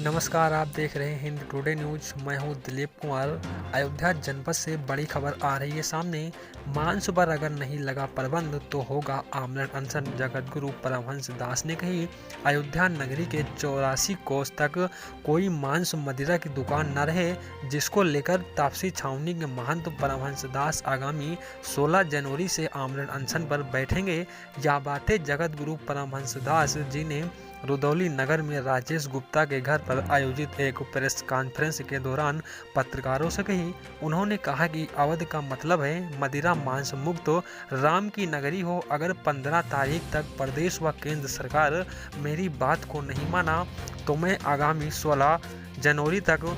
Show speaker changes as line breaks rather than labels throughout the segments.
नमस्कार, आप देख रहे हैं हिंद टुडे न्यूज। मैं हूं दिलीप कुमार। अयोध्या जनपद से बड़ी खबर आ रही है सामने। मांस पर अगर नहीं लगा प्रबंध तो होगा आमरण अनशन, जगतगुरु परमहंस दास ने कही। अयोध्या नगरी के 84 कोस तक कोई मांस मदिरा की दुकान न रहे, जिसको लेकर तापसी छावनी के महंत परमहंस दास आगामी 16 जनवरी से आमरण अनशन पर बैठेंगे। यह बातें जगतगुरु परमहंस दास जी ने रुदौली नगर में राजेश गुप्ता के घर पर आयोजित एक प्रेस कॉन्फ्रेंस के दौरान पत्रकारों से कही। उन्होंने कहा कि अवध का मतलब है मदिरा मांस मुक्त राम की नगरी हो। अगर 15 तारीख तक प्रदेश व केंद्र सरकार मेरी बात को नहीं माना तो मैं आगामी 16 जनवरी तक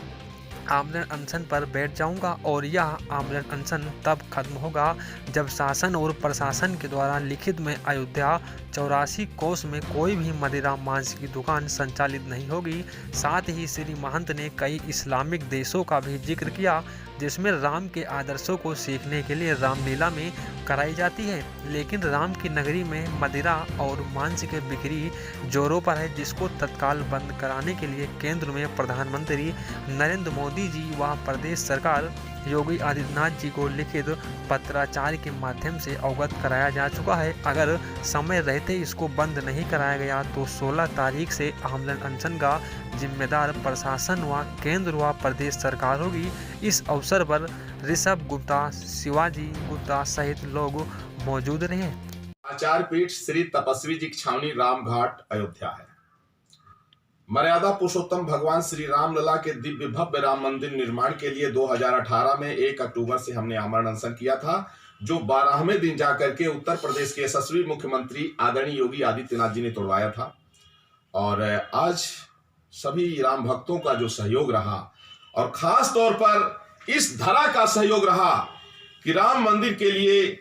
आमरण अनशन पर बैठ जाऊंगा और यह आमरण अनशन तब खत्म होगा जब शासन और प्रशासन के द्वारा लिखित में अयोध्या 84 कोस में कोई भी मदिरा मांस की दुकान संचालित नहीं होगी। साथ ही श्री महंत ने कई इस्लामिक देशों का भी जिक्र किया जिसमें राम के आदर्शों को सीखने के लिए रामलीला में कराई जाती है, लेकिन राम की नगरी में मदिरा और मांस की बिक्री जोरों पर है, जिसको तत्काल बंद कराने के लिए केंद्र में प्रधानमंत्री नरेंद्र मोदी जी व प्रदेश सरकार योगी आदित्यनाथ जी को लिखित पत्राचार के माध्यम से अवगत कराया जा चुका है। अगर समय रहते इसको बंद नहीं कराया गया तो 16 तारीख से आमरण अनशन का जिम्मेदार प्रशासन व केंद्र व प्रदेश सरकार होगी। इस अवसर पर ऋषभ गुप्ता, शिवाजी गुप्ता सहित लोग मौजूद रहे।
आचार्य पीठ श्री तपस्वी जी की छावनी रामघाट अयोध्या है। मर्यादा पुरुषोत्तम भगवान श्री राम लला के दिव्य भव्य राम मंदिर निर्माण के लिए 2018 में 1 अक्टूबर से हमने आमरण अनशन किया था, जो 12वें दिन जाकर के उत्तर प्रदेश के यशस्वी मुख्यमंत्री आदरणीय योगी आदित्यनाथ जी ने तोड़वाया था। और आज सभी राम भक्तों का जो सहयोग रहा और खास तौर पर इस धरा का सहयोग रहा कि राम मंदिर के लिए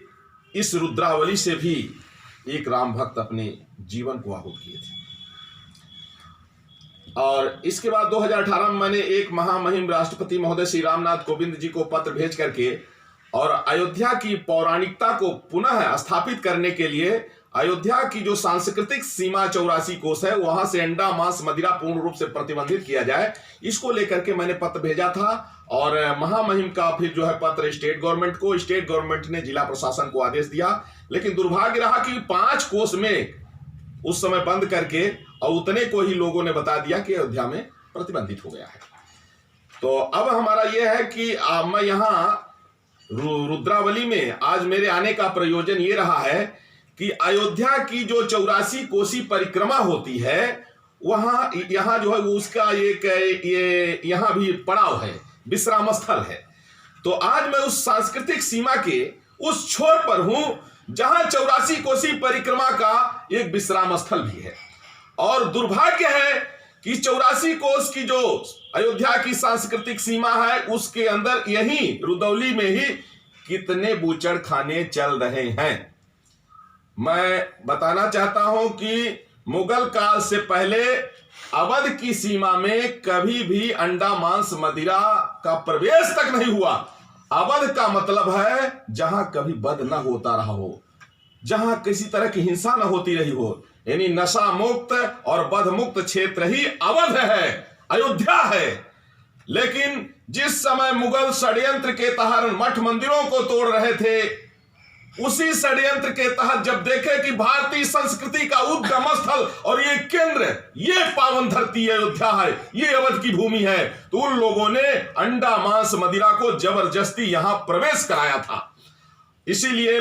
इस रुद्रावली से भी एक राम भक्त अपने जीवन को आहुत किए थे। और इसके बाद 2018 में मैंने एक महामहिम राष्ट्रपति महोदय श्री रामनाथ कोविंद जी को पत्र भेज करके और अयोध्या की पौराणिकता को पुनः स्थापित करने के लिए अयोध्या की जो सांस्कृतिक सीमा 84 कोस है वहां से अंडा मांस मदिरा पूर्ण रूप से प्रतिबंधित किया जाए, इसको लेकर के मैंने पत्र भेजा था। और महामहिम का फिर जो है पत्र स्टेट गवर्नमेंट ने जिला प्रशासन को आदेश दिया, लेकिन दुर्भाग्य रहा कि 5 कोस में उस समय बंद करके और उतने को ही लोगों ने बता दिया कि अयोध्या में प्रतिबंधित हो गया है। तो अब हमारा यह है कि मैं यहाँ रुद्रावली में आज मेरे आने का प्रयोजन ये रहा है कि अयोध्या की जो 84 कोसी परिक्रमा होती है वहां यहाँ जो है उसका ये यहाँ भी पड़ाव है, विश्राम स्थल है। तो आज मैं उस सांस्कृतिक सीमा के उस छोर पर हूं जहां 84 कोसी परिक्रमा का एक विश्राम स्थल भी है। और दुर्भाग्य है कि 84 कोस की जो अयोध्या की सांस्कृतिक सीमा है उसके अंदर यही रुदौली में ही कितने बूचड़ खाने चल रहे हैं। मैं बताना चाहता हूं कि मुगल काल से पहले अवध की सीमा में कभी भी अंडा मांस मदिरा का प्रवेश तक नहीं हुआ। अवध का मतलब है जहां कभी बद न होता रहा हो, जहां किसी तरह की हिंसा न होती रही हो, यानी नशा मुक्त और बद मुक्त क्षेत्र ही अवध है, अयोध्या है। लेकिन जिस समय मुगल षड्यंत्र के तहत मठ मंदिरों को तोड़ रहे थे, उसी षड्यंत्र के तहत जब देखे कि भारतीय संस्कृति का उद्गम स्थल और ये केंद्र, ये पावन धरती अयोध्या है, ये अवध की भूमि है, तो उन लोगों ने अंडा मांस मदिरा को जबरदस्ती यहां प्रवेश कराया था। इसीलिए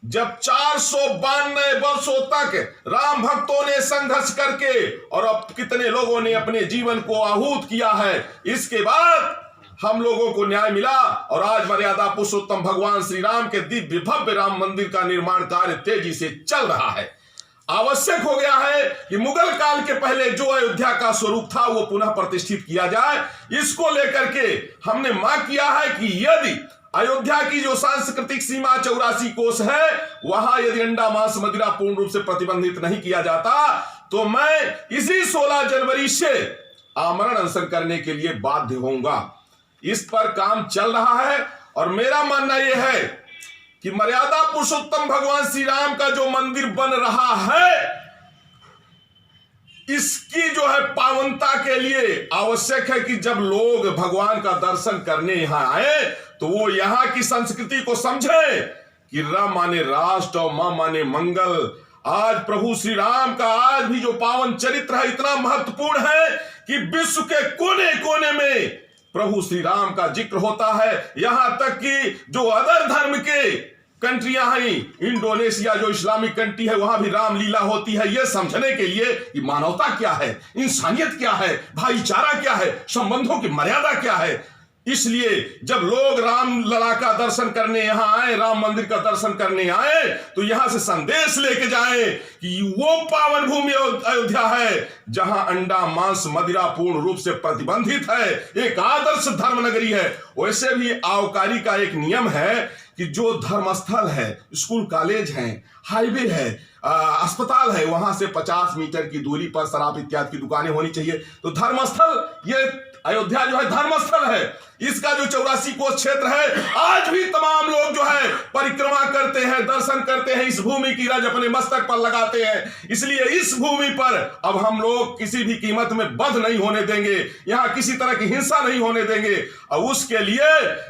जब 492 वर्षों तक राम भक्तों ने संघर्ष करके और अब कितने लोगों ने अपने जीवन को आहूत किया है, इसके बाद हम लोगों को न्याय मिला और आज मर्यादा पुरुषोत्तम भगवान श्री राम के दिव्य भव्य राम मंदिर का निर्माण कार्य तेजी से चल रहा है। आवश्यक हो गया है कि मुगल काल के पहले जो अयोध्या का स्वरूप था वो पुनः प्रतिष्ठित किया जाए। इसको लेकर के हमने मांग किया है कि यदि अयोध्या की जो सांस्कृतिक सीमा 84 कोस है वहां यदि अंडा मांस मदिरा पूर्ण रूप से प्रतिबंधित नहीं किया जाता तो मैं इसी 16 जनवरी से आमरण अनशन करने के लिए बाध्य होऊंगा। इस पर काम चल रहा है और मेरा मानना यह है कि मर्यादा पुरुषोत्तम भगवान श्री राम का जो मंदिर बन रहा है इसकी जो है पावनता के लिए आवश्यक है कि जब लोग भगवान का दर्शन करने यहां आए तो वो यहां की संस्कृति को समझे कि र माने राष्ट्र और म माने मंगल। आज प्रभु श्री राम का आज भी जो पावन चरित्र है इतना महत्वपूर्ण है कि विश्व के कोने कोने में प्रभु श्री राम का जिक्र होता है। यहां तक कि जो अदर धर्म के कंट्रियां हैं, इंडोनेशिया जो इस्लामिक कंट्री है, वहां भी रामलीला होती है। यह समझने के लिए कि मानवता क्या है, इंसानियत क्या है, भाईचारा क्या है, संबंधों की मर्यादा क्या है। इसलिए जब लोग राम लला का दर्शन करने यहां आए, राम मंदिर का दर्शन करने आए, तो यहां से संदेश लेके जाए कि वो पावन भूमि अयोध्या है जहां अंडा मांस मदिरा पूर्ण रूप से प्रतिबंधित है, एक आदर्श धर्म नगरी है। वैसे भी आवकारी का एक नियम है कि जो धर्मस्थल है, स्कूल कॉलेज है, हाईवे है, अस्पताल है, वहां से 50 मीटर की दूरी पर शराब इत्यादि की दुकानें होनी चाहिए। तो धर्मस्थल, ये अयोध्या जो है धर्मस्थल है। इसका जो 84 कोस क्षेत्र है, आज भी तमाम लोग जो है परिक्रमा करते हैं, दर्शन करते हैं, इस भूमि की रज अपने मस्तक पर लगाते हैं। इसलिए इस भूमि पर अब हम लोग किसी भी कीमत में वध नहीं होने देंगे, यहां किसी तरह की हिंसा नहीं होने देंगे। और उसके लिए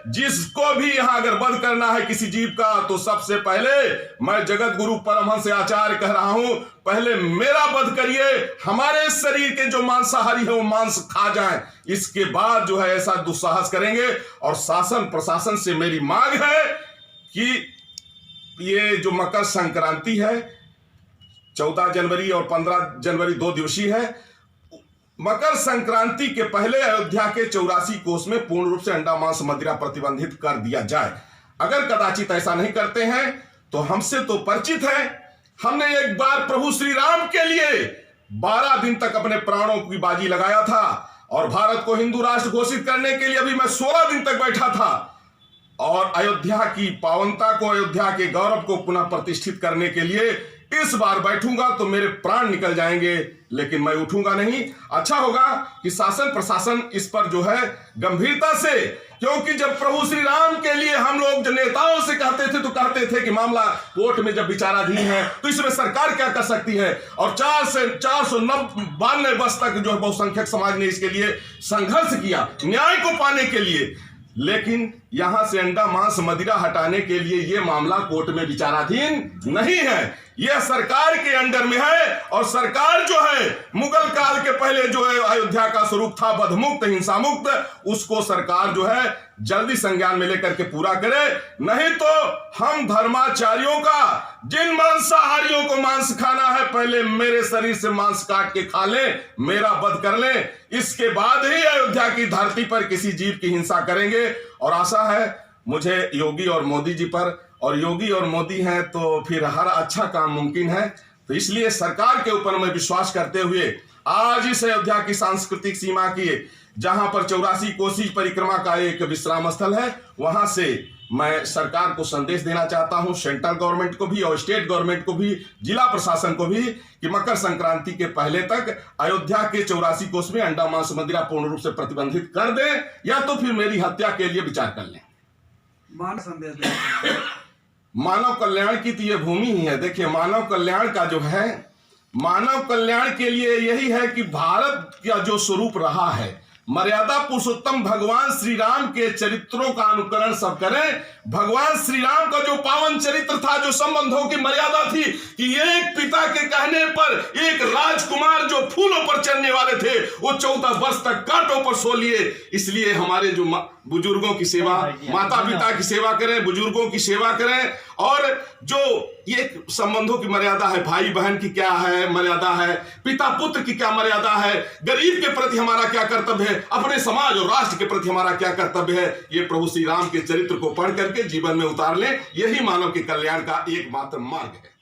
जिसको भी यहां अगर वध करना है किसी जीव का, तो सबसे पहले मैं जगत गुरु परमहंस आचार्य कह रहा हूं, पहले मेरा वध करिए, हमारे शरीर के जो मांसाहारी है वो मांस खा जाएं, इसके बाद जो है ऐसा दुस्साहस करेंगे। और शासन प्रशासन से मेरी मांग है कि ये जो मकर संक्रांति है, 14 जनवरी और 15 जनवरी 2 दिवसीय है, मकर संक्रांति के पहले अयोध्या के 84 कोस में पूर्ण रूप से अंडा मांस मदिरा प्रतिबंधित कर दिया जाए। अगर कदाचित ऐसा नहीं करते हैं तो हमसे तो परिचित है, हमने एक बार प्रभु श्री राम के लिए 12 दिन तक अपने प्राणों की बाजी लगाया था और भारत को हिंदू राष्ट्र घोषित करने के लिए अभी मैं 16 दिन तक बैठा था। और अयोध्या की पावनता को, अयोध्या के गौरव को पुनः प्रतिष्ठित करने के लिए इस बार बैठूंगा तो मेरे प्राण निकल जाएंगे, लेकिन मैं उठूंगा नहीं। अच्छा होगा कि शासन प्रशासन इस पर जो है गंभीरता से, क्योंकि जब प्रभु श्री राम के लिए हम लोग जो नेताओं से कहते थे तो कहते थे कि मामला कोर्ट में जब विचाराधीन है तो इसमें सरकार क्या कर सकती है। और 492 वर्ष तक जो है बहुसंख्यक समाज ने इसके लिए संघर्ष किया न्याय को पाने के लिए, लेकिन यहां से अंडा मांस मदिरा हटाने के लिए यह मामला कोर्ट में विचाराधीन नहीं है, यह सरकार के अंडर में है। और सरकार जो है मुगल काल के पहले जो है अयोध्या का स्वरूप था बधमुक्त हिंसा मुक्त, उसको सरकार जो है जल्दी संज्ञान में लेकर के पूरा करे, नहीं तो हम धर्माचार्यों का, जिन मांसाहारियों को मांस खाना है पहले मेरे शरीर से मांस काट के खा लें, मेरा वध कर लें, इसके बाद ही अयोध्या की धरती पर किसी जीव की हिंसा करेंगे। और आशा है मुझे योगी और मोदी जी पर, और योगी और मोदी हैं तो फिर हर अच्छा काम मुमकिन है। तो इसलिए सरकार के ऊपर मैं विश्वास करते हुए आज इस अयोध्या की सांस्कृतिक सीमा की, जहां पर 84 कोसी परिक्रमा का एक विश्राम स्थल है, वहां से मैं सरकार को संदेश देना चाहता हूं, सेंट्रल गवर्नमेंट को भी और स्टेट गवर्नमेंट को भी, जिला प्रशासन को भी, कि मकर संक्रांति के पहले तक अयोध्या के 84 कोस में अंडा मांस मदिरा पूर्ण रूप से प्रतिबंधित कर दें, या तो फिर मेरी हत्या के लिए विचार कर लें। मानव कल्याण की तो ये भूमि ही है। देखिए, मानव कल्याण का जो है, मानव कल्याण के लिए यही है कि भारत का जो स्वरूप रहा है, मर्यादा पुरुषोत्तम भगवान श्री राम के चरित्रों का अनुकरण सब करें। भगवान श्री राम का जो पावन चरित्र था, जो संबंधों की मर्यादा थी कि एक पिता के कहने पर एक राजकुमार जो फूलों पर चढ़ने वाले थे वो 14 वर्ष तक कांटों पर सो लिए। इसलिए हमारे जो बुजुर्गों की सेवा, माता पिता की सेवा करें, बुजुर्गों की सेवा करें, और जो ये संबंधों की मर्यादा है, भाई बहन की क्या है मर्यादा है, पिता पुत्र की क्या मर्यादा है, गरीब के प्रति हमारा क्या कर्तव्य है, अपने समाज और राष्ट्र के प्रति हमारा क्या कर्तव्य है, ये प्रभु श्री राम के चरित्र को पढ़ करके जीवन में उतार लें। यही मानव के कल्याण का एकमात्र मार्ग है।